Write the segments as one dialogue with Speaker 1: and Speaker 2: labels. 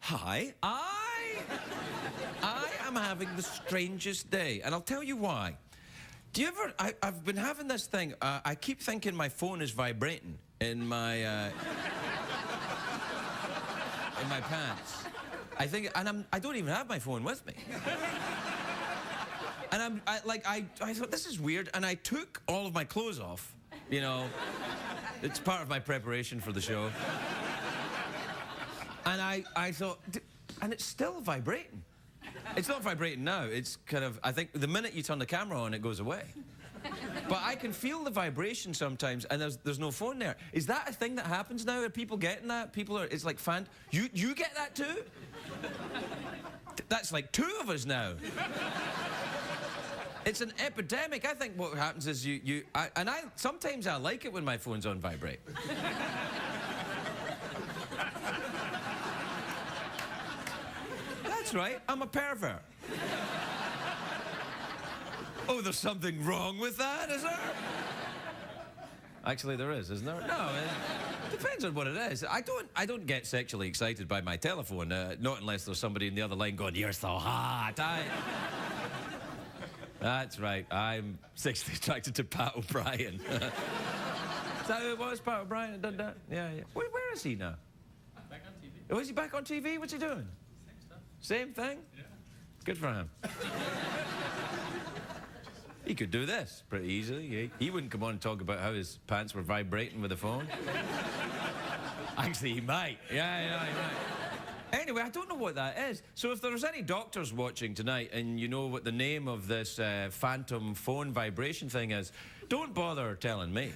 Speaker 1: Hi, I am having the strangest day, and I'll tell you why. Do you ever, I've been having this thing, I keep thinking my phone is vibrating in my pants. I think, and I don't even have my phone with me. And I thought, this is weird, and I took all of my clothes off, you know. It's part of my preparation for the show. And I thought, and it's still vibrating. It's not vibrating now, it's kind of, I think the minute you turn the camera on, it goes away. But I can feel the vibration sometimes, and there's no phone there. Is that a thing that happens now? Are people getting that? It's like you get that too? That's like 2 of us now. It's an epidemic. I think what happens is sometimes I like it when my phone's on vibrate. That's right, I'm a pervert. Oh, there's something wrong with that, is there? Actually, there is, isn't there? No, it depends on what it is. I don't get sexually excited by my telephone, not unless there's somebody in the other line going, "You're so hot." That's right, I'm sexually attracted to Pat O'Brien. Is that who it was, Pat O'Brien that did that? Yeah. Where is he now?
Speaker 2: Back on TV.
Speaker 1: Oh, is he back on TV? What's he doing?
Speaker 2: Same stuff.
Speaker 1: Same thing?
Speaker 2: Yeah.
Speaker 1: Good for him. He could do this pretty easily. He wouldn't come on and talk about how his pants were vibrating with the phone. Actually, he might. Yeah, he might. Anyway, I don't know what that is. So if there's any doctors watching tonight and you know what the name of this phantom phone vibration thing is, don't bother telling me.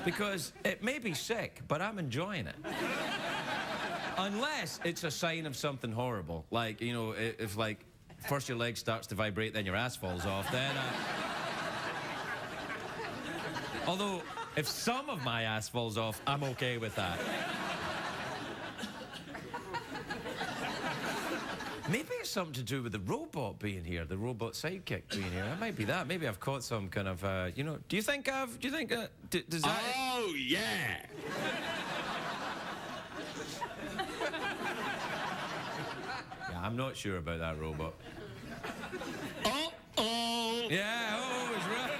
Speaker 1: Because it may be sick, but I'm enjoying it. Unless it's a sign of something horrible. Like, you know, if like, first your leg starts to vibrate, then your ass falls off, then Although, if some of my ass falls off, I'm okay with that. Maybe it's something to do with the robot being here, the robot sidekick being here. It might be that. Maybe I've caught some kind of, you know, does that...
Speaker 3: Oh, yeah!
Speaker 1: Yeah, I'm not sure about that robot.
Speaker 3: Uh-oh!
Speaker 1: Yeah, it's right.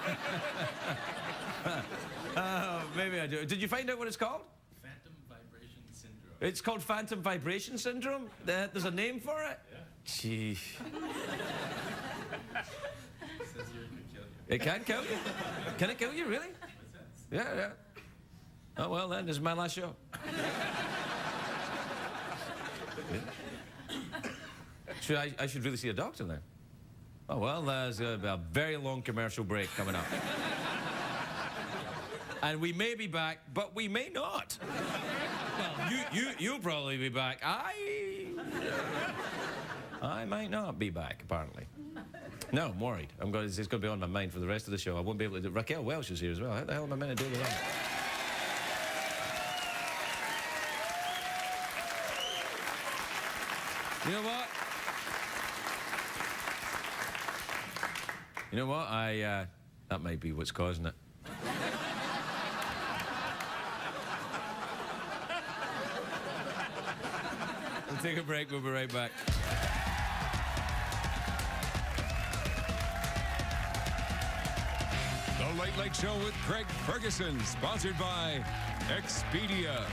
Speaker 1: Oh, maybe I do. Did you find out what it's called?
Speaker 2: Phantom vibration syndrome.
Speaker 1: It's called phantom vibration syndrome? There's a name for it?
Speaker 2: Yeah.
Speaker 1: Gee.
Speaker 2: It says here it could kill you.
Speaker 1: It can kill you? Can it kill you, really?
Speaker 2: What's that?
Speaker 1: Yeah. Oh, well, then, this is my last show. I should really see a doctor then. Oh, well, there's a very long commercial break coming up. And we may be back, but we may not. Well, you'll probably be back. I might not be back, apparently. No, I'm worried. It's going to be on my mind for the rest of the show. I won't be able to do... Raquel Welch is here as well. How the hell am I meant to deal with that? You know what? You know what? That might be what's causing it. We'll take a break. We'll be right back.
Speaker 4: The Late Late Show with Craig Ferguson, sponsored by Expedia.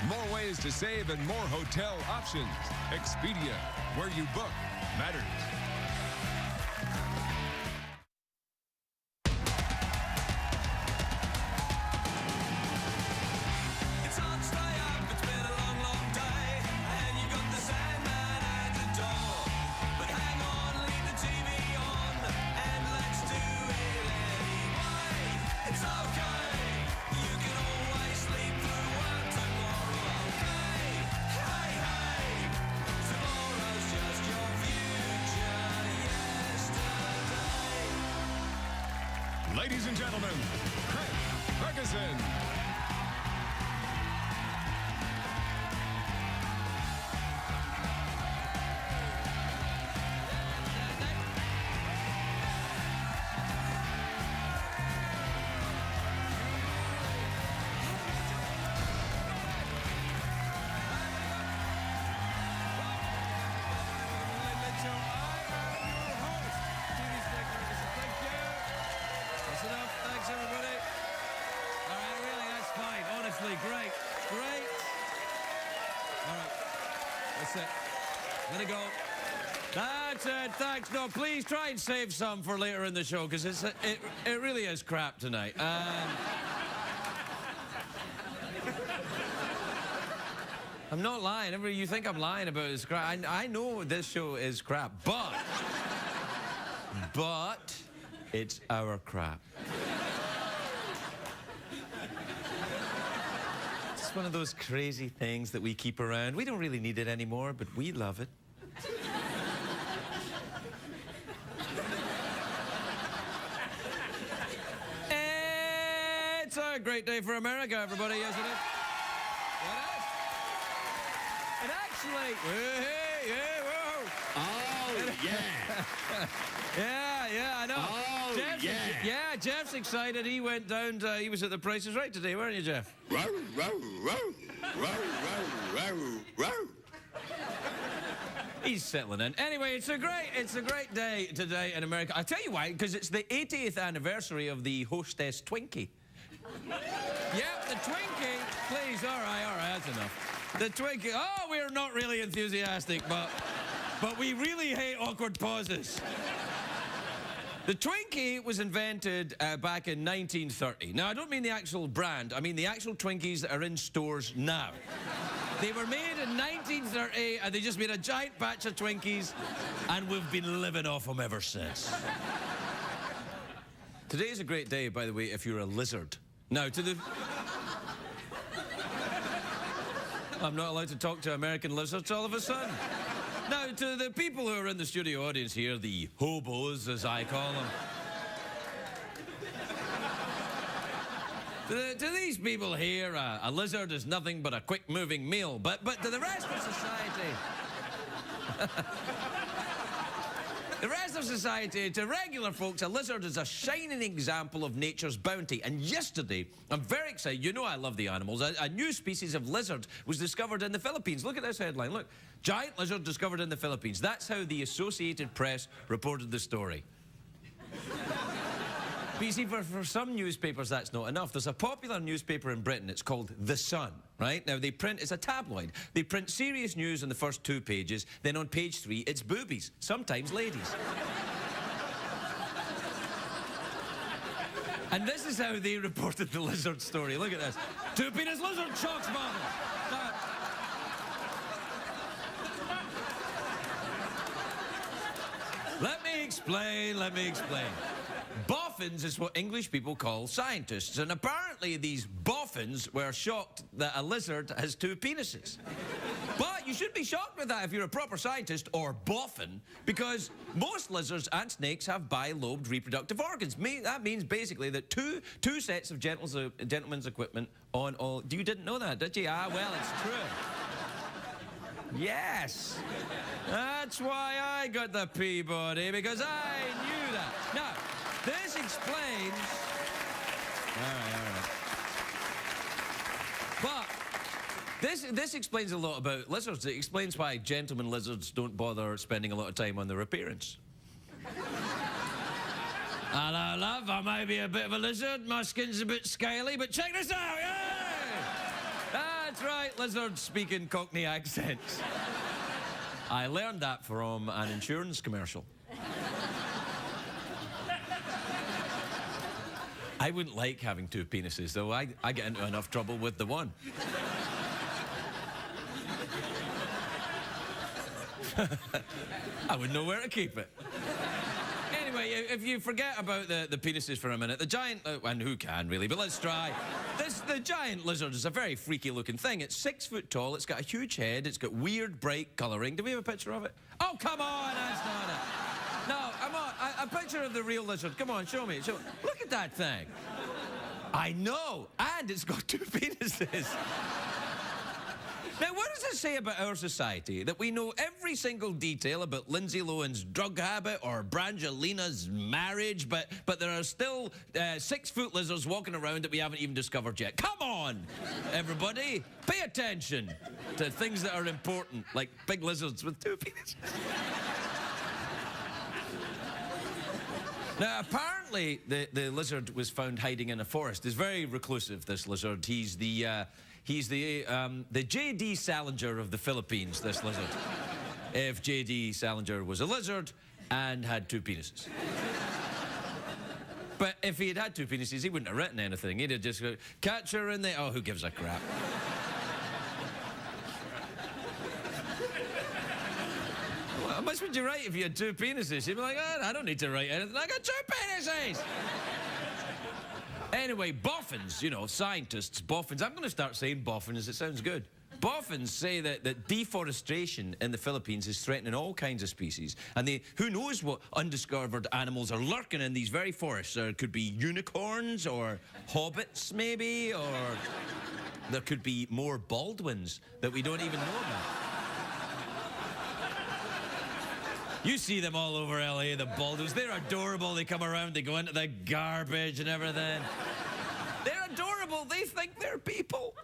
Speaker 4: More ways to save and more hotel options. Expedia, where you book matters. Ladies and gentlemen, Craig Ferguson.
Speaker 1: to go. That's it, thanks. No, please try and save some for later in the show, because it really is crap tonight. I'm not lying. You think I'm lying about this crap. I know this show is crap, but it's our crap. It's one of those crazy things that we keep around. We don't really need it anymore, but we love it. It's a great day for America, everybody, yes it is. It actually... Hey, whoa.
Speaker 3: Oh, yeah.
Speaker 1: Yeah, I know.
Speaker 3: Oh, yeah.
Speaker 1: Jeff's excited. He went down to... He was at the Price is Right today, weren't you, Jeff?
Speaker 3: Row, row, row. Row, row, row, row.
Speaker 1: He's settling in. Anyway, it's a great day today in America. I'll tell you why, because it's the 80th anniversary of the hostess Twinkie. Yep, the Twinkie. Please, all right, that's enough. The Twinkie. Oh, we're not really enthusiastic, but we really hate awkward pauses. The Twinkie was invented back in 1930. Now, I don't mean the actual brand. I mean the actual Twinkies that are in stores now. They were made in 1930, and they just made a giant batch of Twinkies, and we've been living off them ever since. Today's a great day, by the way, if you're a lizard. Now, to the... I'm not allowed to talk to American lizards all of a sudden. Now, to the people who are in the studio audience here, the hobos, as I call them. To these people here, a lizard is nothing but a quick-moving meal. But to the rest of society... The rest of society, to regular folks, a lizard is a shining example of nature's bounty. And yesterday, I'm very excited. You know I love the animals. A new species of lizard was discovered in the Philippines. Look at this headline. Look. Giant lizard discovered in the Philippines. That's how the Associated Press reported the story. But you see, for some newspapers, that's not enough. There's a popular newspaper in Britain. It's called The Sun, right? Now, it's a tabloid. They print serious news on the first 2 pages. Then on page 3, it's boobies, sometimes ladies. And this is how they reported the lizard story. Look at this. 2-penis lizard shocks bottle. Let me explain. Boffins is what English people call scientists, and apparently these boffins were shocked that a lizard has 2 penises. But you shouldn't be shocked with that if you're a proper scientist, or boffin, because most lizards and snakes have bilobed reproductive organs. That means basically that two sets of gentlemen's equipment on all... You didn't know that, did you? Ah, well, it's true. Yes. That's why I got the Peabody, because I knew that. Now, this explains... All right. But this explains a lot about lizards. It explains why gentlemen lizards don't bother spending a lot of time on their appearance. Hello, love. I may be a bit of a lizard. My skin's a bit scaly, but check this out. Yay! That's right, lizards speak in Cockney accents. I learned that from an insurance commercial. I wouldn't like having 2 penises, though. I get into enough trouble with the one. I wouldn't know where to keep it. Anyway, if you forget about the penises for a minute, the giant... and who can, really, but let's try. The giant lizard is a very freaky-looking thing. It's 6 foot tall, it's got a huge head, it's got weird, bright colouring. Do we have a picture of it? Oh, come on, that's not it. No, I'm on. A picture of the real lizard. Come on, show me. Look at that thing. I know, and it's got 2 penises. Now, what does it say about our society that we know every single detail about Lindsay Lohan's drug habit or Brangelina's marriage, but there are still 6-foot lizards walking around that we haven't even discovered yet? Come on, everybody. Pay attention to things that are important, like big lizards with 2 penises. Now, apparently, the lizard was found hiding in a forest. He's very reclusive, this lizard. He's the J.D. Salinger of the Philippines, this lizard. if J.D. Salinger was a lizard and had 2 penises. But if he had had 2 penises, he wouldn't have written anything. He'd have just go, catch her in the... Oh, who gives a crap? Well, how much would you write if you had 2 penises? You'd be like, oh, I don't need to write anything. I got 2 penises! Anyway, boffins, you know, scientists, boffins. I'm going to start saying boffins. It sounds good. Boffins say that deforestation in the Philippines is threatening all kinds of species. And who knows what undiscovered animals are lurking in these very forests. There could be unicorns or hobbits, maybe, or there could be more Baldwins that we don't even know about. You see them all over LA, the Baldwins. They're adorable. They come around, they go into the garbage and everything. They're adorable. They think they're people.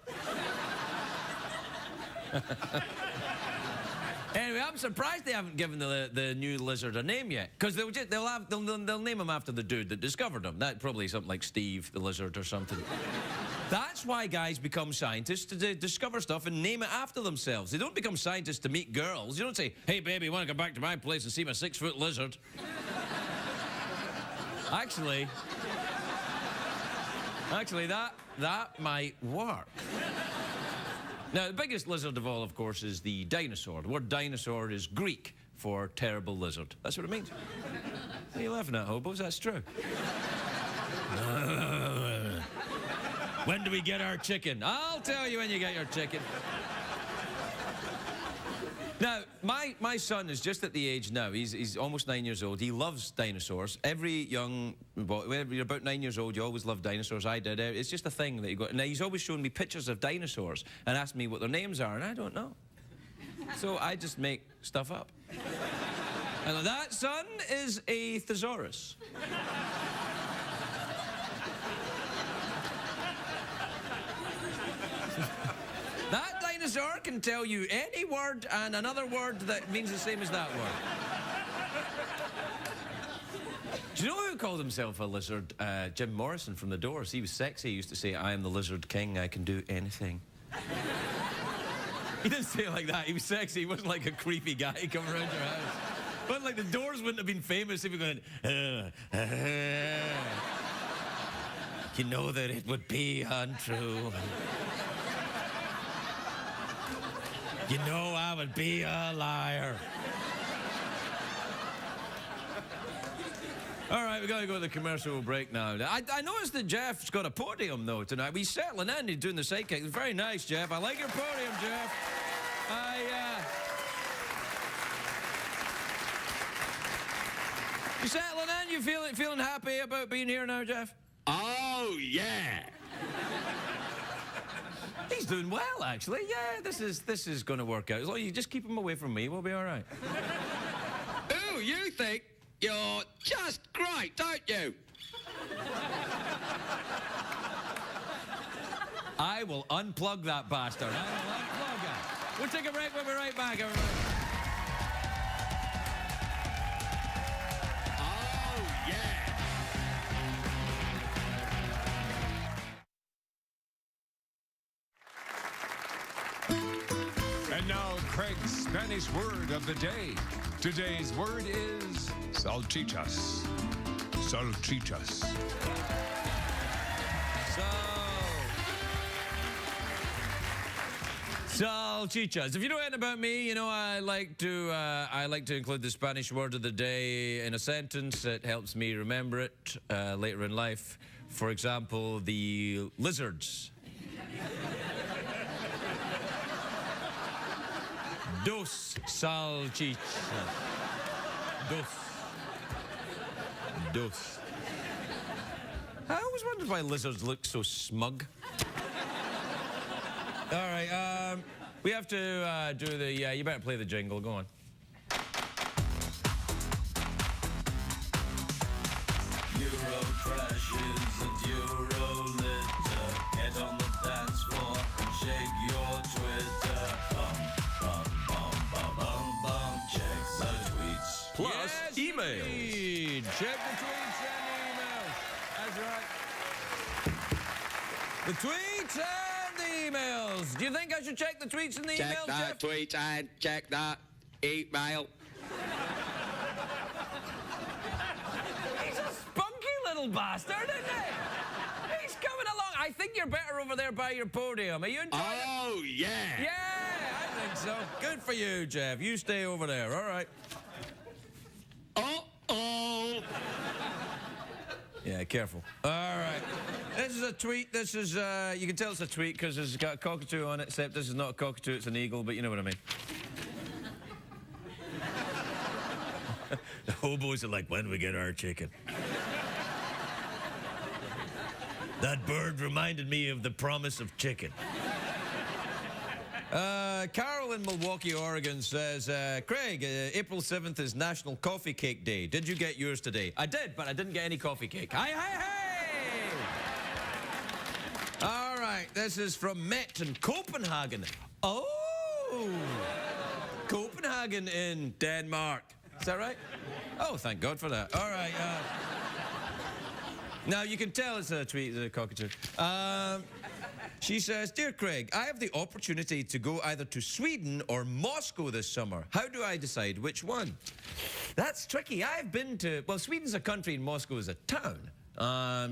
Speaker 1: Anyway, I'm surprised they haven't given the new lizard a name yet, because they'll name him after the dude that discovered him. That probably something like Steve the Lizard or something. That's why guys become scientists, to discover stuff and name it after themselves. They don't become scientists to meet girls. You don't say, hey baby, want to come back to my place and see my 6-foot lizard? Actually, that might work. Now, the biggest lizard of all, of course, is the dinosaur. The word dinosaur is Greek for terrible lizard. That's what it means. What are you laughing at, hobos? That's true. When do we get our chicken? I'll tell you when you get your chicken. Now, my son is just at the age now, he's almost 9 years old. He loves dinosaurs. Every young boy, when you're about 9 years old, you always love dinosaurs. I did. It's just a thing that you got. Now, he's always showing me pictures of dinosaurs and asking me what their names are, and I don't know. So I just make stuff up. And that, son, is a thesaurus. That dinosaur can tell you any word and another word that means the same as that word. Do you know who called himself a lizard? Jim Morrison from The Doors. He was sexy. He used to say, I am the lizard king. I can do anything. He didn't say it like that. He was sexy. He wasn't like a creepy guy coming around your house. But like The Doors wouldn't have been famous if he went, you know that it would be untrue. You know I would be a liar. All right, we got to go to the commercial break now. I noticed that Jeff's got a podium, though, tonight. He's settling in. He's doing the sidekick. It's very nice, Jeff. I like your podium, Jeff. You settling in? You feeling happy about being here now, Jeff?
Speaker 3: Oh, yeah.
Speaker 1: He's doing well, actually. Yeah, this is going to work out. As long as you just keep him away from me, we'll be all right.
Speaker 3: Ooh, you think you're just great, don't you?
Speaker 1: I will unplug that bastard. I will unplug it. We'll take a break. We'll be right back, everybody.
Speaker 3: Oh, yeah.
Speaker 4: And now, Craig's Spanish word of the day. Today's word is salchichas. Salchichas.
Speaker 1: Salchichas. If you know anything about me, you know I like to include the Spanish word of the day in a sentence. It helps me remember it later in life. For example, the lizards. Dos salchichas. Dos. I always wondered why lizards look so smug. All right, we have to do the, you better play the jingle, go on.
Speaker 5: Euro crashes and Euro litter. Get on the dance floor and shake your Twitter. Bum, bum, bum, bum, bum, bum. Check the tweets.
Speaker 1: Plus
Speaker 5: Yes,
Speaker 1: emails.
Speaker 5: indeed.
Speaker 1: Check the tweets and emails. That's right. The tweets and the emails. Do you think I should check the tweets and the
Speaker 3: Check
Speaker 1: emails,
Speaker 3: that
Speaker 1: Jeff?
Speaker 3: tweet and check that 8 Mile.
Speaker 1: He's a spunky little bastard, isn't he? He's coming along. I think you're better over there by your podium. Are you enjoying it?
Speaker 3: Oh, yeah.
Speaker 1: Yeah, I think so. Good for you, Jeff. You stay over there, all right?
Speaker 3: Uh-oh.
Speaker 1: Yeah, careful. All right. This is a tweet. This is, you can tell it's a tweet because it's got a cockatoo on it, except this is not a cockatoo, it's an eagle, but you know what I mean. The hobos are like, when do we get our chicken? That bird reminded me of the promise of chicken. Carol in Milwaukee, Oregon says, Craig, April 7th is National Coffee Cake Day. Did you get yours today? I did, but I didn't get any coffee cake. Hey, hey, hey! All right, this is from Met in Copenhagen. Oh! Copenhagen in Denmark. Is that right? Oh, thank God for that. All right. Now, you can tell it's a tweet, the cockatoo. She says, Dear Craig, I have the opportunity to go either to Sweden or Moscow this summer. How do I decide which one? That's tricky. I've been to, well, Sweden's a country and Moscow is a town.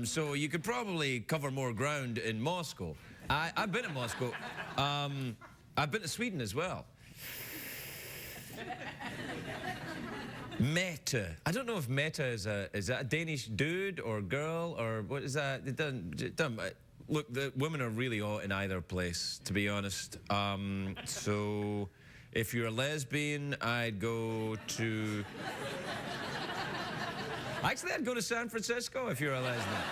Speaker 1: So you could probably cover more ground in Moscow. I've been to Moscow. I've been to Sweden as well. Meta. I don't know if Meta is that a Danish dude or girl or what is that? It doesn't look, the women are really hot in either place, to be honest. So if you're a lesbian, I'd go to... Actually, I'd go to San Francisco if you're a lesbian.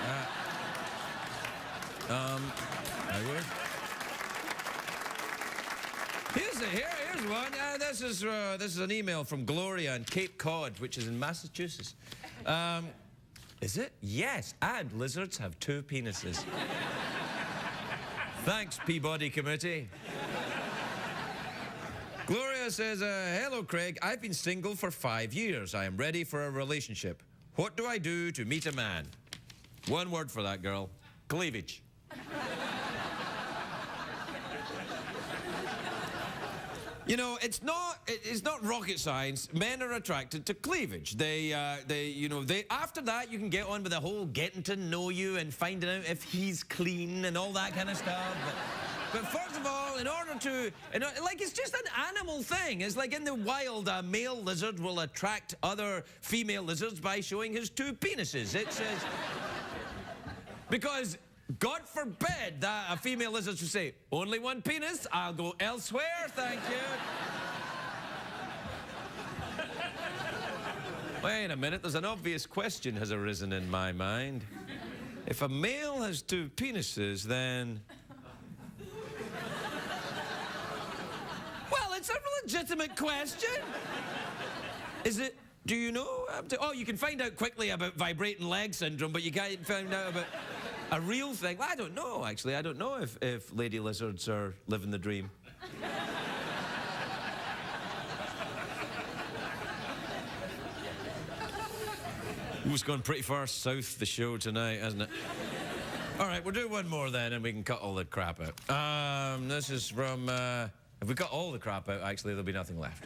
Speaker 1: I would. Here's one. This is an email from Gloria in Cape Cod, which is in Massachusetts. Is it? Yes, and lizards have 2 penises. Thanks, Peabody Committee. Gloria says, hello, Craig. I've been single for 5 years. I am ready for a relationship. What do I do to meet a man? One word for that, girl. Cleavage. You know, it's not rocket science. Men are attracted to cleavage. After that, you can get on with the whole getting to know you and finding out if he's clean and all that kind of stuff. But first of all, in order to, it's just an animal thing. It's like in the wild, a male lizard will attract other female lizards by showing his 2 penises. It says, because God forbid that a female lizard should say, only 1 penis, I'll go elsewhere, thank you. Wait a minute, there's an obvious question has arisen in my mind. If a male has 2 penises, then... Well, it's a legitimate question. Is it, do you know? Oh, you can find out quickly about vibrating leg syndrome, but you can't find out about... A real thing? Well, I don't know, actually. I don't know if lady lizards are living the dream. It's gone pretty far south, the show tonight, hasn't it? All right, we'll do one more then, and we can cut all the crap out. This is from... if we cut all the crap out, actually, there'll be nothing left.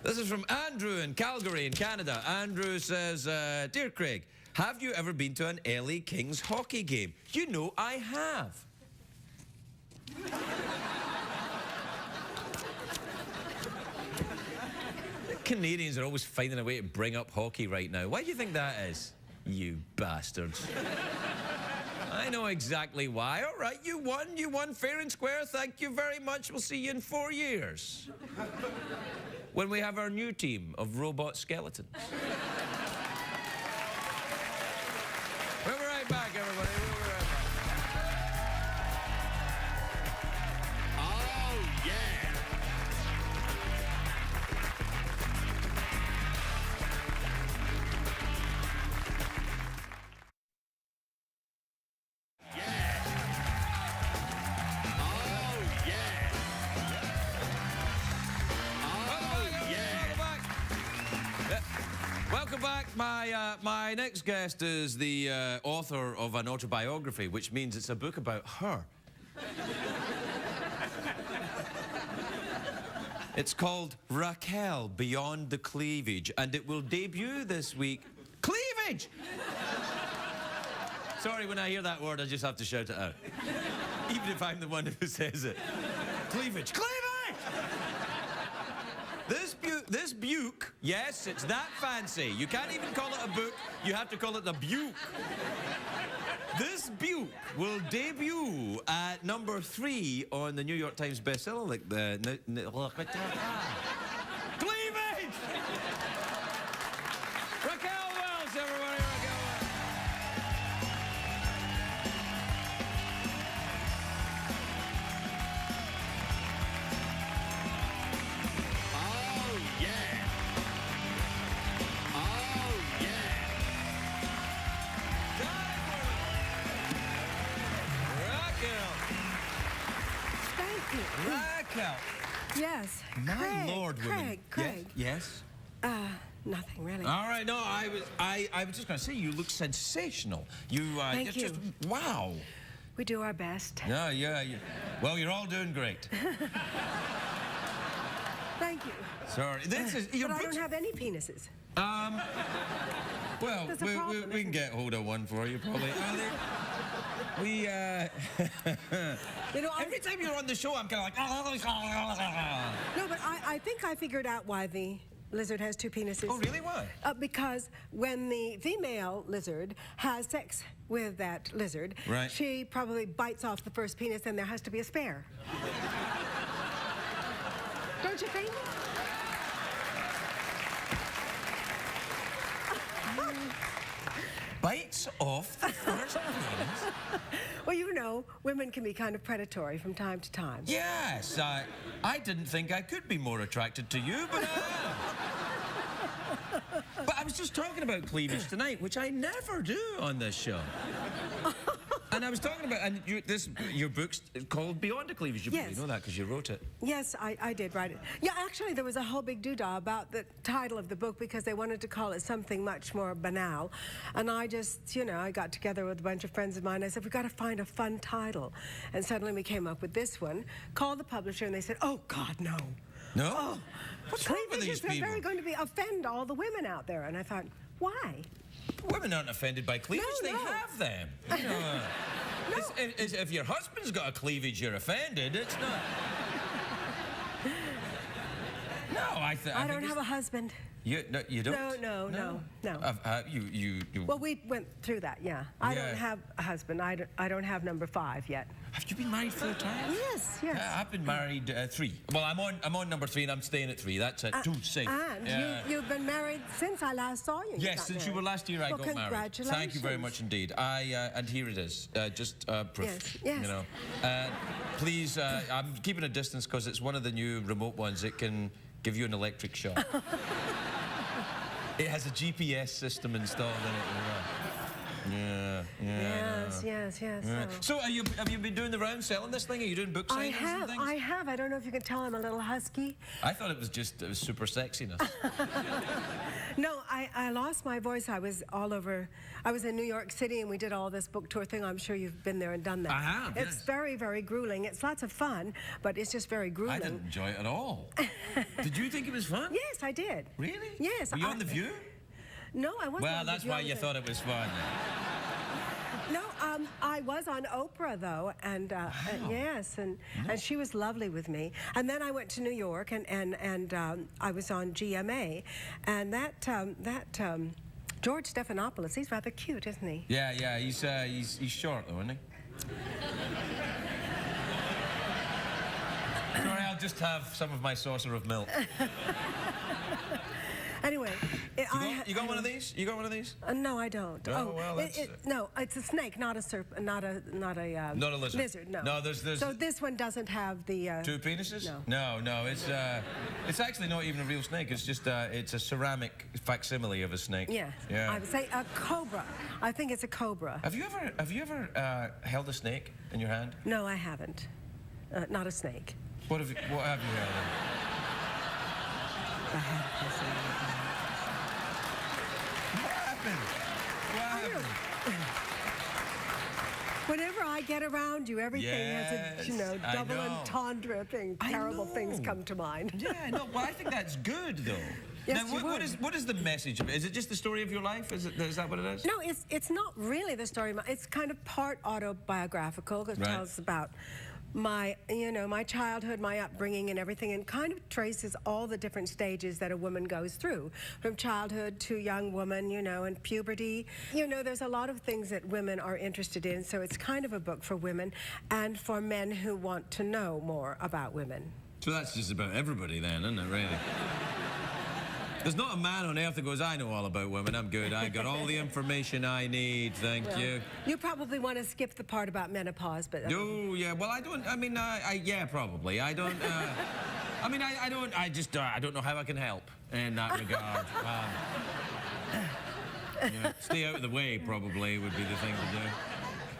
Speaker 1: This is from Andrew in Calgary, in Canada. Andrew says, Dear Craig, have you ever been to an LA Kings hockey game? You know I have. The Canadians are always finding a way to bring up hockey right now. Why do you think that is? You bastards. I know exactly why. All right, you won fair and square. Thank you very much. We'll see you in 4 years. When we have our new team of robot skeletons. We'll be right back, everybody. We'll be right back.
Speaker 3: Oh, yeah.
Speaker 1: Welcome back. My next guest is the author of an autobiography, which means it's a book about her. It's called Raquel Beyond the Cleavage, and it will debut this week. Cleavage! Sorry, when I hear that word, I just have to shout it out. Even if I'm the one who says it. Cleavage. Cleavage! This buke, yes, it's that fancy. You can't even call it a book, you have to call it the buke. This buke will debut at number 3 on the New York Times bestseller, like the... Cleavage! Raquel Welch, everybody, Raquel Welch.
Speaker 3: Oh, yeah. Oh, yeah.
Speaker 1: Raquel.
Speaker 6: Thank you.
Speaker 1: Raquel.
Speaker 6: Yes.
Speaker 1: My
Speaker 6: Craig,
Speaker 1: Lord, woman.
Speaker 6: Craig.
Speaker 1: Yes?
Speaker 6: Nothing really.
Speaker 1: All right, no, I was just going to say, you look sensational. You,
Speaker 6: Thank you.
Speaker 1: just, wow.
Speaker 6: We do our best.
Speaker 1: Yeah, well, you're all doing great.
Speaker 6: Thank you.
Speaker 1: Sorry, this is,
Speaker 6: But I don't have any penises.
Speaker 1: Well,
Speaker 6: That's a problem,
Speaker 1: we can get hold of one for you, probably. We,
Speaker 6: You know,
Speaker 1: every time you're on the show, I'm kind of like...
Speaker 6: No, but I think I figured out why the lizard has 2 penises.
Speaker 1: Oh, really? Why?
Speaker 6: Because when the female lizard has sex with that lizard,
Speaker 1: Right.
Speaker 6: she probably bites off the first penis and there has to be a spare. Don't you think?
Speaker 1: Bites off the first penis?
Speaker 6: Well, you know, women can be kind of predatory from time to time.
Speaker 1: Yes, I didn't think I could be more attracted to you, but I am. But I was just talking about cleavage tonight, which I never do on this show. And I was talking about, and your book's called Beyond the Cleavage. You probably
Speaker 6: Yes.
Speaker 1: know that because you wrote it.
Speaker 6: Yes, I did write it. Yeah, actually, there was a whole big doodah about the title of the book because they wanted to call it something much more banal. And I just, you know, I got together with a bunch of friends of mine. I said, we've got to find a fun title. And suddenly we came up with this one, called the publisher, and they said, oh, God, no.
Speaker 1: No?
Speaker 6: Oh,
Speaker 1: What's wrong with
Speaker 6: cleavage
Speaker 1: these
Speaker 6: is
Speaker 1: people?
Speaker 6: very going to be offend all the women out there. And I thought, why?
Speaker 1: Women aren't offended by cleavage,
Speaker 6: No,
Speaker 1: they
Speaker 6: no.
Speaker 1: have them. You know, if your husband's got a cleavage, you're offended. It's not. No, I
Speaker 6: don't have a husband.
Speaker 1: You don't?
Speaker 6: No.
Speaker 1: You.
Speaker 6: Well, we went through that, yeah. I
Speaker 1: Yeah.
Speaker 6: don't have a husband. I don't have number 5 yet.
Speaker 1: Have you been married 4 times?
Speaker 6: Yes, yes.
Speaker 1: I've been married 3. Well, I'm on number 3 and I'm staying at 3. That's it. 2 safe.
Speaker 6: And you've been married since I last saw you.
Speaker 1: Yes, since you were last year, I got married.
Speaker 6: Congratulations.
Speaker 1: Thank you very much indeed. And here it is, just proof.
Speaker 6: Yes.
Speaker 1: You know, please, I'm keeping a distance because it's one of the new remote ones. It can give you an electric shock. It has a GPS system installed in it.
Speaker 6: Yes.
Speaker 1: So, have you been doing the round selling this thing? Are you doing book signings and things?
Speaker 6: I have. I don't know if you can tell I'm a little husky.
Speaker 1: I thought it was just super sexiness.
Speaker 6: No, I lost my voice. I was all over. I was in New York City and we did all this book tour thing. I'm sure you've been there and done that.
Speaker 1: I have,
Speaker 6: It's
Speaker 1: yes.
Speaker 6: very, very grueling. It's lots of fun, but it's just very grueling.
Speaker 1: I didn't enjoy it at all. Did you think it was fun?
Speaker 6: Yes, I did.
Speaker 1: Really?
Speaker 6: Yes.
Speaker 1: Were you on The View?
Speaker 6: No, I wasn't.
Speaker 1: Well,
Speaker 6: on The
Speaker 1: that's
Speaker 6: View.
Speaker 1: why you thought it was fun.
Speaker 6: No, I was on Oprah though, and yes, and she was lovely with me. And then I went to New York, and I was on GMA, and that George Stephanopoulos, he's rather cute, isn't he?
Speaker 1: Yeah, he's short though, isn't he? Sorry, I'll just have some of my saucer of milk.
Speaker 6: Anyway,
Speaker 1: You got one of these? You got one of these?
Speaker 6: No, I don't.
Speaker 1: Oh, well, that's...
Speaker 6: no, it's a snake, not a serpent, not a
Speaker 1: lizard.
Speaker 6: Lizard, no.
Speaker 1: No, there's...
Speaker 6: So this one doesn't have the
Speaker 1: 2 penises?
Speaker 6: No.
Speaker 1: No, it's actually not even a real snake. It's just it's a ceramic facsimile of a snake.
Speaker 6: Yeah.
Speaker 1: Yeah.
Speaker 6: I would say a cobra. I think it's a cobra.
Speaker 1: Have you ever held a snake in your hand?
Speaker 6: No, I haven't. Not a snake.
Speaker 1: What have you held? What happened?
Speaker 6: Whenever I get around you, everything has a, you know,
Speaker 1: Yes, I
Speaker 6: double
Speaker 1: know.
Speaker 6: entendre thing.
Speaker 1: I
Speaker 6: Terrible things
Speaker 1: know.
Speaker 6: come to mind.
Speaker 1: Yeah, no, well, I think that's good, though.
Speaker 6: Yes,
Speaker 1: now,
Speaker 6: you would.
Speaker 1: what is the message of it? Is it just the story of your life? Is that what it is?
Speaker 6: No, it's not really the story. It's kind of part autobiographical. It
Speaker 1: Right.
Speaker 6: tells about my childhood, my upbringing, and everything, and kind of traces all the different stages that a woman goes through, from childhood to young woman, you know, and puberty. You know, there's a lot of things that women are interested in, so it's kind of a book for women and for men who want to know more about women.
Speaker 1: So that's just about everybody then, isn't it, really? There's not a man on earth that goes, I know all about women, I'm good, I got all the information I need, thank you.
Speaker 6: You probably want to skip the part about menopause, but...
Speaker 1: Oh, yeah, well, I don't, I mean, yeah, probably. I don't, I don't know how I can help in that regard. Yeah, stay out of the way, probably, would be the thing to do.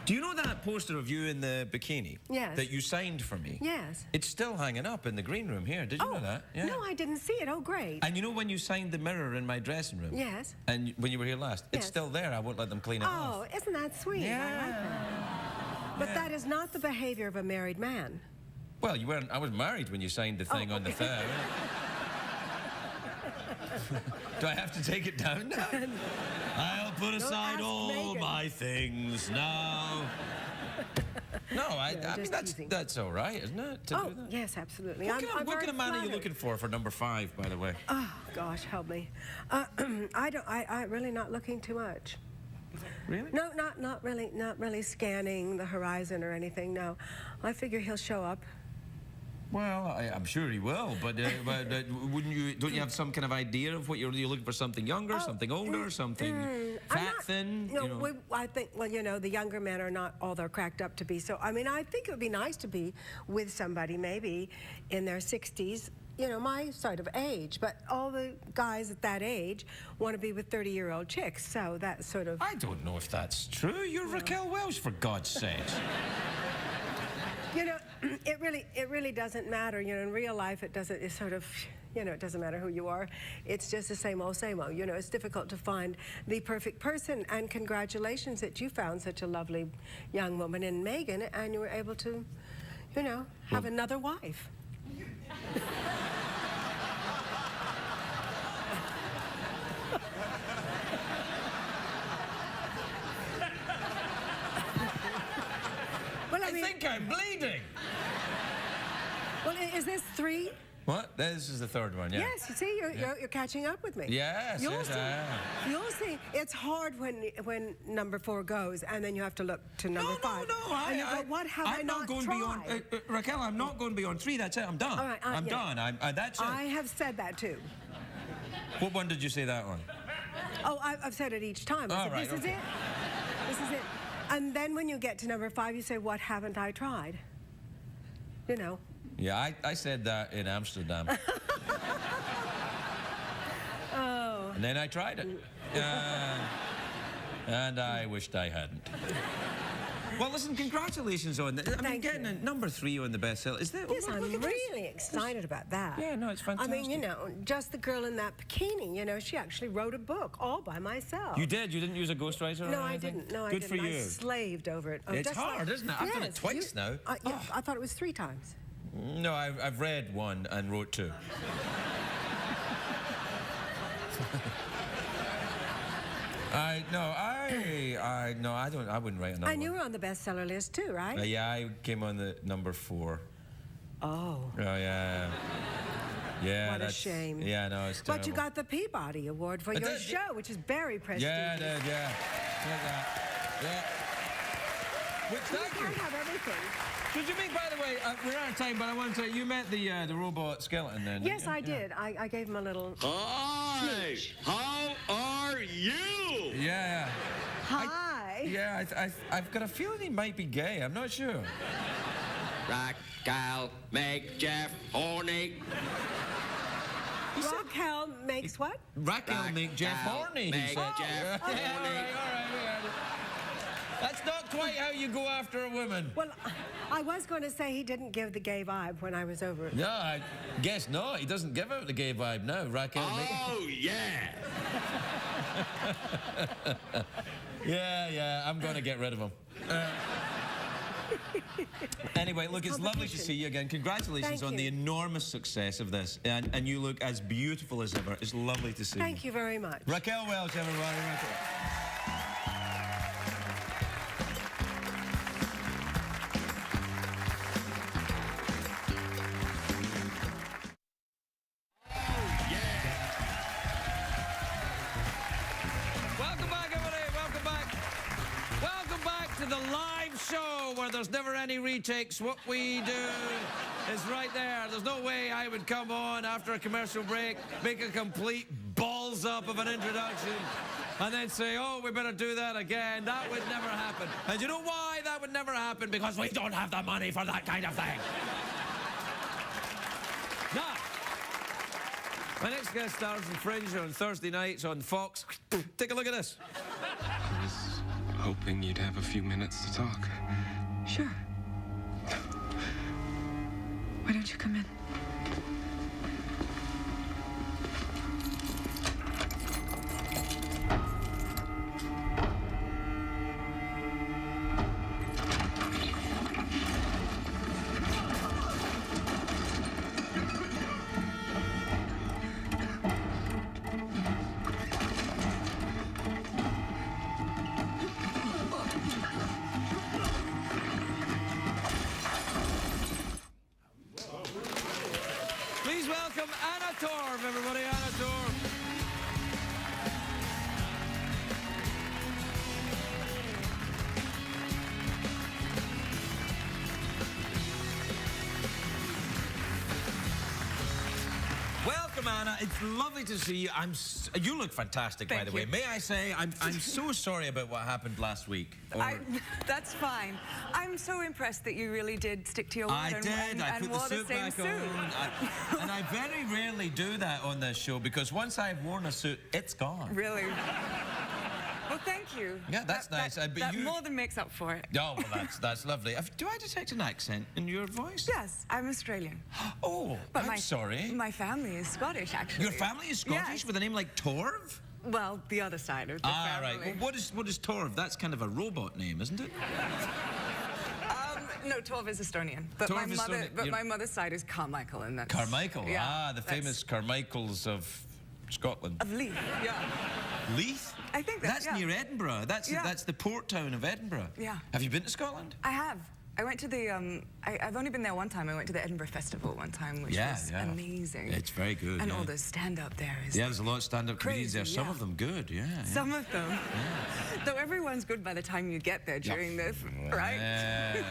Speaker 1: Do you know that poster of you in the bikini?
Speaker 6: Yes.
Speaker 1: That you signed for me?
Speaker 6: Yes.
Speaker 1: It's still hanging up in the green room here. Did you know that? Yeah.
Speaker 6: No, I didn't see it. Oh, great.
Speaker 1: And you know when you signed the mirror in my dressing room?
Speaker 6: Yes.
Speaker 1: And when you were here last? It's
Speaker 6: Yes.
Speaker 1: still there. I won't let them clean it off.
Speaker 6: Oh, isn't that sweet? I like that. But that is not the behavior of a married man.
Speaker 1: Well, you weren't. I was married when you signed the thing on the third. Do I have to take it down now? I'll put aside
Speaker 6: ask
Speaker 1: all
Speaker 6: Megan.
Speaker 1: my things now. No, I mean,
Speaker 6: just
Speaker 1: that's all right, isn't it? To
Speaker 6: Oh,
Speaker 1: do that?
Speaker 6: yes, absolutely.
Speaker 1: What kind
Speaker 6: very
Speaker 1: of man are you
Speaker 6: flattered.
Speaker 1: looking for number 5, by the way?
Speaker 6: Oh, gosh, help me. I'm really not looking too much.
Speaker 1: Really?
Speaker 6: No, not really scanning the horizon or anything, no. I figure he'll show up.
Speaker 1: Well, I'm sure he will, but wouldn't you? Don't you have some kind of idea of what you're looking for? Something younger, something older, something fat, thin?
Speaker 6: No,
Speaker 1: you know?
Speaker 6: I think, well, you know, the younger men are not all they're cracked up to be. So, I mean, I think it would be nice to be with somebody maybe in their 60s, you know, my sort of age. But all the guys at that age want to be with 30-year-old chicks. So that's sort of...
Speaker 1: I don't know if that's true. You're Raquel Welch, for God's sake.
Speaker 6: You know, it really doesn't matter. You know, in real life, it sort of, you know, it doesn't matter who you are. It's just the same old, same old. You know, it's difficult to find the perfect person. And congratulations that you found such a lovely young woman in Megan, and you were able to, you know, have another wife. Well,
Speaker 1: I think I'm bleeding.
Speaker 6: well, is this 3?
Speaker 1: What? This is the 3rd one, yeah.
Speaker 6: Yes, you see, you're catching up with me.
Speaker 1: Yes,
Speaker 6: You'll
Speaker 1: yes,
Speaker 6: see.
Speaker 1: I am.
Speaker 6: You'll see. It's hard when number 4 goes, and then you have to look to number 5.
Speaker 1: No,
Speaker 6: And you go, what have I not
Speaker 1: going
Speaker 6: tried?
Speaker 1: beyond. Raquel, I'm not going beyond 3. That's it. I'm done.
Speaker 6: All right,
Speaker 1: I'm
Speaker 6: yeah.
Speaker 1: done. That's it.
Speaker 6: I have said that too.
Speaker 1: What one did you say that one?
Speaker 6: Oh, I've said it each time. I
Speaker 1: All
Speaker 6: said,
Speaker 1: right,
Speaker 6: this is
Speaker 1: okay.
Speaker 6: it. This is it. And then when you get to number 5, you say, what haven't I tried? You know.
Speaker 1: Yeah, I said that in Amsterdam.
Speaker 6: Oh.
Speaker 1: And then I tried it. And I wished I hadn't. Well, listen, congratulations on that. I mean,
Speaker 6: Thank
Speaker 1: getting
Speaker 6: you.
Speaker 1: a number 3 on the bestseller. Is that?
Speaker 6: Yes,
Speaker 1: look
Speaker 6: I'm
Speaker 1: at this.
Speaker 6: really excited about that.
Speaker 1: Yeah, no, it's
Speaker 6: I mean,
Speaker 1: fantastic.
Speaker 6: you know, just the girl in that bikini, you know, she actually wrote a book all by myself.
Speaker 1: You did? You didn't use a ghostwriter or
Speaker 6: No, I
Speaker 1: anything?
Speaker 6: didn't. No, I
Speaker 1: Good
Speaker 6: didn't.
Speaker 1: for you.
Speaker 6: I slaved over it. Oh,
Speaker 1: It's
Speaker 6: just
Speaker 1: hard, isn't it? I've done it twice now.
Speaker 6: Yeah, I thought it was 3 times.
Speaker 1: No, I've read 1 and wrote 2. I wouldn't write another
Speaker 6: And you
Speaker 1: one.
Speaker 6: were on the bestseller list too, right?
Speaker 1: Yeah, I came on the number 4.
Speaker 6: Oh.
Speaker 1: Oh, yeah. Yeah,
Speaker 6: What a
Speaker 1: that's...
Speaker 6: shame.
Speaker 1: Yeah, no, it's terrible.
Speaker 6: But you got the Peabody Award for
Speaker 1: I
Speaker 6: your
Speaker 1: did,
Speaker 6: show, which is very prestigious.
Speaker 1: Yeah, I did, yeah. Like that. Yeah. Which,
Speaker 6: You
Speaker 1: thank
Speaker 6: can't
Speaker 1: you.
Speaker 6: have everything.
Speaker 1: Did you meet, by the way, we're out of time, but I want to say, you met the robot skeleton then,
Speaker 6: Yes,
Speaker 1: didn't you?
Speaker 6: I did. I gave him a little...
Speaker 3: Hi, how are you?
Speaker 1: Yeah.
Speaker 6: Hi.
Speaker 1: Yeah, I've got a feeling he might be gay. I'm not sure.
Speaker 3: Raquel, make Jeff horny.
Speaker 6: Raquel makes what?
Speaker 1: Raquel make Jeff horny, he
Speaker 3: make
Speaker 1: said.
Speaker 3: Jeff
Speaker 1: Yeah,
Speaker 3: horny.
Speaker 1: all right. That's not quite how you go after a woman.
Speaker 6: Well, I was going to say he didn't give the gay vibe when I was over.
Speaker 1: No, I guess not. He doesn't give out the gay vibe now. Raquel
Speaker 3: Oh, yeah.
Speaker 1: Yeah, I'm going to get rid of him. Anyway, look, it's lovely to see you again. Congratulations
Speaker 6: Thank
Speaker 1: on the
Speaker 6: you.
Speaker 1: enormous success of this. And you look as beautiful as ever. It's lovely to see you.
Speaker 6: Thank you very much.
Speaker 1: Raquel Welch, everybody. Welcome back, everybody. Welcome back. Welcome back to the live show where there's never any retakes. What we do is right there. There's no way I would come on after a commercial break, make a complete balls up of an introduction, and then say, oh, we better do that again. That would never happen. And you know why that would never happen? Because we don't have the money for that kind of thing. Now, my next guest stars in Fringe on Thursday nights on Fox. Take a look at this.
Speaker 7: I was hoping you'd have a few minutes to talk.
Speaker 8: Sure. Why don't you come in?
Speaker 1: Please welcome Anna Torv, everybody. Anna Torv. Welcome, Anna. It's lovely to see you. You look fantastic, by
Speaker 8: Thank
Speaker 1: the way.
Speaker 8: you.
Speaker 1: May I say, I'm so sorry about what happened last week.
Speaker 8: That's fine. I'm so impressed that you really did stick to your word
Speaker 1: I did. I put
Speaker 8: wore
Speaker 1: the suit
Speaker 8: same
Speaker 1: back
Speaker 8: suit.
Speaker 1: on. And I very rarely do that on this show because once I've worn a suit, it's gone.
Speaker 8: Really? Well, thank you.
Speaker 1: Yeah, that's nice. But
Speaker 8: That
Speaker 1: you-
Speaker 8: more than makes up for it.
Speaker 1: Oh, well, that's lovely. Do I detect an accent in your voice?
Speaker 8: Yes, I'm Australian.
Speaker 1: Oh,
Speaker 8: But
Speaker 1: I'm sorry.
Speaker 8: My family is Scottish, actually.
Speaker 1: Your family is Scottish
Speaker 8: Yes.
Speaker 1: with a name like Torv?
Speaker 8: Well, the other side of the family.
Speaker 1: Right. Well, what is Torv? That's kind of a robot name, isn't it?
Speaker 8: No, Torv is Estonian. But
Speaker 1: Torv is Estonian.
Speaker 8: But
Speaker 1: You're-
Speaker 8: my mother's side is Carmichael, and that's
Speaker 1: Carmichael.
Speaker 8: Yeah,
Speaker 1: the
Speaker 8: that's-
Speaker 1: famous Carmichaels of Scotland.
Speaker 8: of Leith. Yeah.
Speaker 1: Leith?
Speaker 8: I think that's
Speaker 1: near Edinburgh. That's the port town of Edinburgh.
Speaker 8: Yeah.
Speaker 1: Have you been to Scotland?
Speaker 8: I have. I went to the, I've only been there one time. I went to the Edinburgh Festival one time, which was amazing.
Speaker 1: It's very good.
Speaker 8: And
Speaker 1: yeah.
Speaker 8: all the stand-up there is
Speaker 1: Yeah, there's a lot of stand-up comedians there.
Speaker 8: crazy,
Speaker 1: Some
Speaker 8: yeah.
Speaker 1: of them good, yeah.
Speaker 8: some of them. Though everyone's good by the time you get there during this, right?
Speaker 1: Yeah.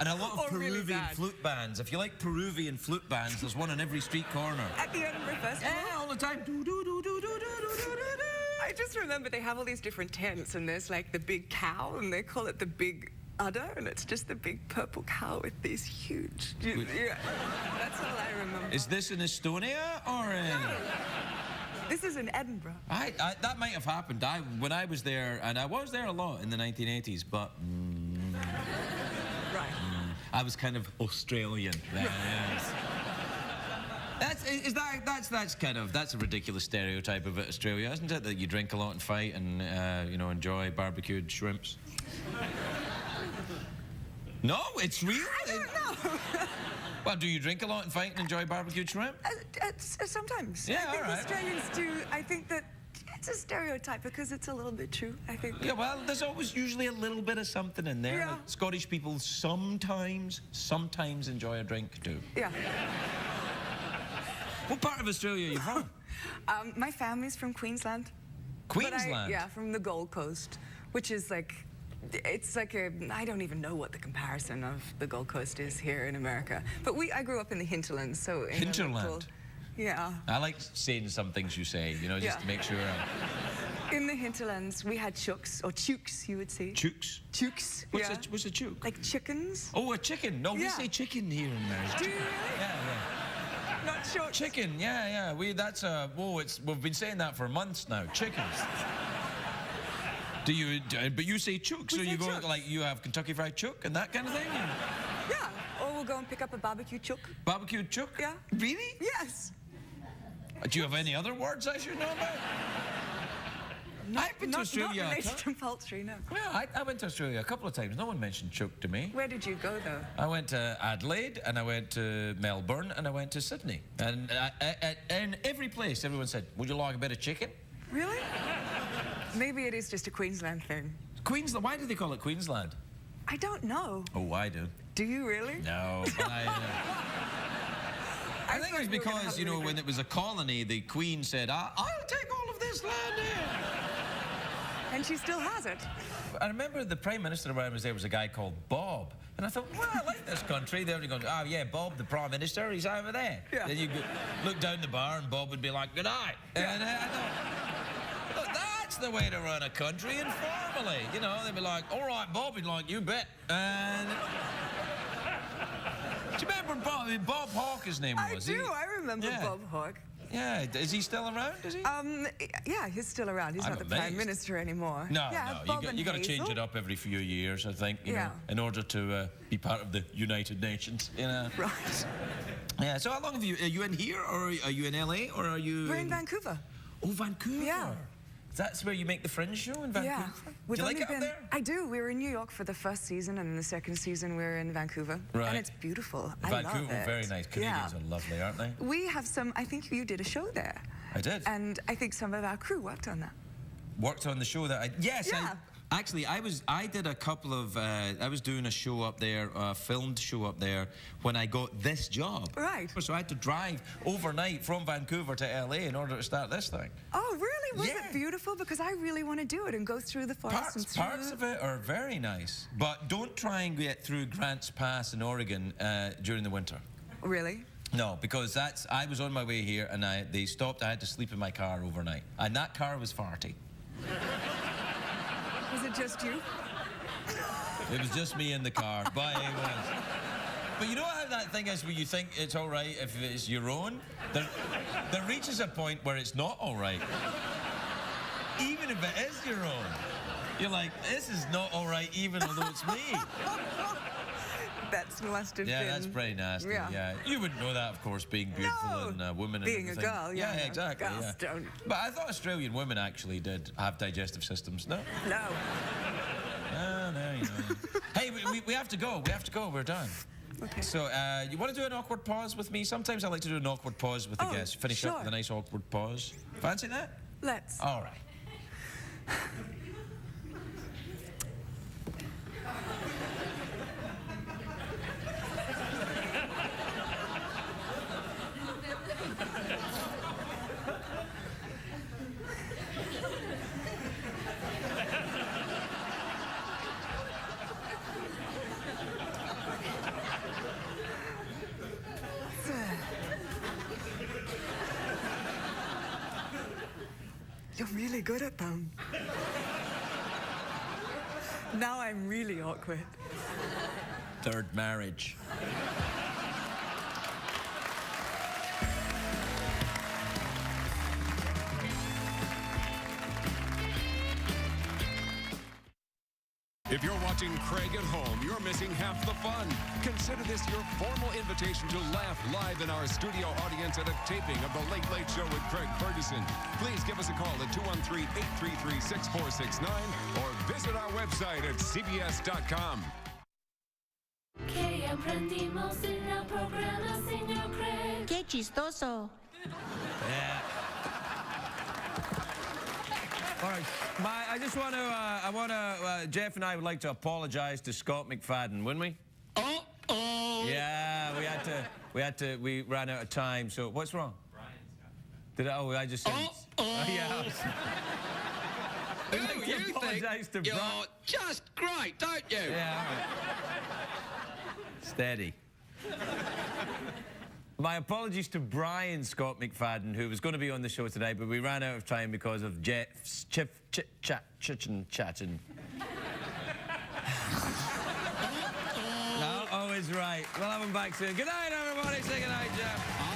Speaker 1: And a lot of
Speaker 8: Or really
Speaker 1: Peruvian
Speaker 8: bad.
Speaker 1: flute bands. If you like Peruvian flute bands, there's one on every street corner.
Speaker 8: At the Edinburgh Festival.
Speaker 1: Yeah, all the time. Do, do, do, do, do, do, do, do, do.
Speaker 8: I just remember they have all these different tents, and there's like the big cow, and they call it the big udder, and it's just the big purple cow with these huge. Yeah, that's all I remember.
Speaker 1: Is this in Estonia or in...
Speaker 8: This is in Edinburgh.
Speaker 1: That might have happened. When I was there, and I was there a lot in the 1980s, but
Speaker 8: Right.
Speaker 1: I was kind of Australian. Yes. That's a ridiculous stereotype of Australia, isn't it? That you drink a lot and fight and enjoy barbecued shrimps. No, it's real.
Speaker 8: I don't know.
Speaker 1: Well, do you drink a lot and fight and enjoy barbecued shrimp?
Speaker 8: Sometimes.
Speaker 1: Yeah,
Speaker 8: I think
Speaker 1: all right.
Speaker 8: Australians do. I think that it's a stereotype because it's a little bit true, I think.
Speaker 1: Yeah, well, there's always usually a little bit of something in there.
Speaker 8: Yeah.
Speaker 1: Like Scottish people sometimes enjoy a drink too.
Speaker 8: Yeah.
Speaker 1: What part of Australia are you from?
Speaker 8: My family's from Queensland. But
Speaker 1: Queensland?
Speaker 8: yeah, from the Gold Coast, which is like, it's like I don't even know what the comparison of the Gold Coast is here in America. But I grew up in the hinterlands, so in
Speaker 1: Hinterland?
Speaker 8: Yeah.
Speaker 1: I like saying some things you say, just
Speaker 8: Yeah.
Speaker 1: to make sure.
Speaker 8: In the hinterlands, we had chooks, or chooks, you would say.
Speaker 1: Chooks?
Speaker 8: Chooks.
Speaker 1: What's a chook?
Speaker 8: Like chickens.
Speaker 1: Oh, a chicken. No, we
Speaker 8: Yeah.
Speaker 1: say chicken here in America.
Speaker 8: Do you really?
Speaker 1: Yeah.
Speaker 8: Not chooks.
Speaker 1: Chicken, yeah. We've been saying that for months now. Chickens. But you say chook, so
Speaker 8: We
Speaker 1: you
Speaker 8: say
Speaker 1: go
Speaker 8: chooks.
Speaker 1: like you have Kentucky Fried Chook and that kind of thing?
Speaker 8: Yeah. Or we'll go and pick up a barbecue chook.
Speaker 1: Barbecued chook?
Speaker 8: Yeah.
Speaker 1: Really?
Speaker 8: Yes.
Speaker 1: Do you have any other words I should know about? I've been to Australia.
Speaker 8: Not related to poultry, no.
Speaker 1: Well, I went to Australia a couple of times. No one mentioned chook to me.
Speaker 8: Where did you go, though?
Speaker 1: I went to Adelaide, and I went to Melbourne, and I went to Sydney. And in every place, everyone said, would you like a bit of chicken?
Speaker 8: Really? Maybe it is just a Queensland thing.
Speaker 1: Queensland? Why do they call it Queensland?
Speaker 8: I don't know.
Speaker 1: Oh, I do.
Speaker 8: Do you really?
Speaker 1: No, but I think it was because, you know, when it was a colony, the Queen said, I'll take all of this land here.
Speaker 8: And she still has it.
Speaker 1: I remember the Prime Minister when I was there was a guy called Bob. And I thought, well, I like this country. They're only going, oh, yeah, Bob, the Prime Minister, he's over there.
Speaker 8: Yeah.
Speaker 1: Then you look down the bar and Bob would be like, good night.
Speaker 8: Yeah.
Speaker 1: And I thought, look, that's the way to run a country informally. You know, they'd be like, all right, Bob. He'd like, you bet. And do you remember Bob Hawke, his name was?
Speaker 8: I do. I remember Bob Hawke.
Speaker 1: Yeah, is he still around, is he?
Speaker 8: Yeah, he's still around. He's
Speaker 1: I'm
Speaker 8: not the
Speaker 1: amazed.
Speaker 8: Prime Minister anymore.
Speaker 1: No,
Speaker 8: yeah,
Speaker 1: no,
Speaker 8: Bob
Speaker 1: you got to change
Speaker 8: Hazel.
Speaker 1: it up every few years, I think, you
Speaker 8: Yeah.
Speaker 1: know, in order to be part of the United Nations, you know.
Speaker 8: Right.
Speaker 1: Yeah, so how long have you, are you in here, or are you in LA, or are you...
Speaker 8: We're in Vancouver.
Speaker 1: Oh, Vancouver.
Speaker 8: Yeah.
Speaker 1: That's where you make the Fringe show in Vancouver?
Speaker 8: Yeah.
Speaker 1: Do you like it up there?
Speaker 8: I do. We were in New York for the first season, and in the second season we were in Vancouver.
Speaker 1: Right.
Speaker 8: And it's beautiful. I love
Speaker 1: Vancouver,
Speaker 8: it.
Speaker 1: very nice. Canadians
Speaker 8: Yeah.
Speaker 1: are lovely, aren't they?
Speaker 8: We have some, I think you did a show there.
Speaker 1: I did.
Speaker 8: And I think some of our crew worked on that.
Speaker 1: Worked on the show that I... Yes,
Speaker 8: Yeah.
Speaker 1: Actually, I did a couple of... I was doing a show up there, a filmed show up there, when I got this job.
Speaker 8: Right.
Speaker 1: So I had to drive overnight from Vancouver to LA in order to start this thing.
Speaker 8: Oh, really? Was
Speaker 1: Yeah.
Speaker 8: it beautiful? Because I really want to do it and go through the forest and through...
Speaker 1: Parts of it are very nice, but don't try and get through Grants Pass in Oregon during the winter.
Speaker 8: Really?
Speaker 1: No, because I was on my way here and they stopped. I had to sleep in my car overnight, and that car was farty.
Speaker 8: Was it just you?
Speaker 1: It was just me in the car, but it was. But you know how that thing is where you think it's all right if it's your own? There reaches a point where it's not all right. Even if it is your own. You're like, this is not all right even although it's me.
Speaker 8: That must have been...
Speaker 1: Yeah, that's pretty nasty. Yeah. You wouldn't know that, of course, being beautiful and women and
Speaker 8: Being a
Speaker 1: everything.
Speaker 8: girl, yeah.
Speaker 1: Yeah, exactly.
Speaker 8: Girls
Speaker 1: Yeah.
Speaker 8: don't.
Speaker 1: But I thought Australian women actually did have digestive systems. No?
Speaker 8: No.
Speaker 1: No, you know. Hey, we have to go. We have to go. We're done.
Speaker 8: Okay.
Speaker 1: So, you want to do an awkward pause with me? Sometimes I like to do an awkward pause with the
Speaker 8: Oh,
Speaker 1: guests. Finish
Speaker 8: sure.
Speaker 1: up with a nice awkward pause. Fancy that?
Speaker 8: Let's.
Speaker 1: All right.
Speaker 8: You're really good at them. Now I'm really awkward.
Speaker 1: Third marriage.
Speaker 4: If you're watching Craig at home, you're missing half the fun. Consider this your formal invitation to laugh live in our studio audience at a taping of The Late Late Show with Craig Ferguson. Please give us a call at 213-833-6469 or visit our website at cbs.com.
Speaker 9: Que aprendimos en el programa, señor Craig.
Speaker 10: Qué chistoso.
Speaker 1: Yeah. All right, I just want to, Jeff and I would like to apologize to Scott McFadden, wouldn't we?
Speaker 3: Uh-oh.
Speaker 1: Yeah, we ran out of time, so what's wrong? I just said...
Speaker 3: Uh-oh.
Speaker 1: Yeah.
Speaker 3: Oh, you
Speaker 1: apologize
Speaker 3: think
Speaker 1: to
Speaker 3: you're
Speaker 1: Brian.
Speaker 3: just great, don't you?
Speaker 1: Yeah, all right. Steady. My apologies to Brian Scott McFadden, who was going to be on the show today, but we ran out of time because of Jeff's chit-chatting. No, always right. We'll have him back soon. Good night, everybody. Say good night, Jeff.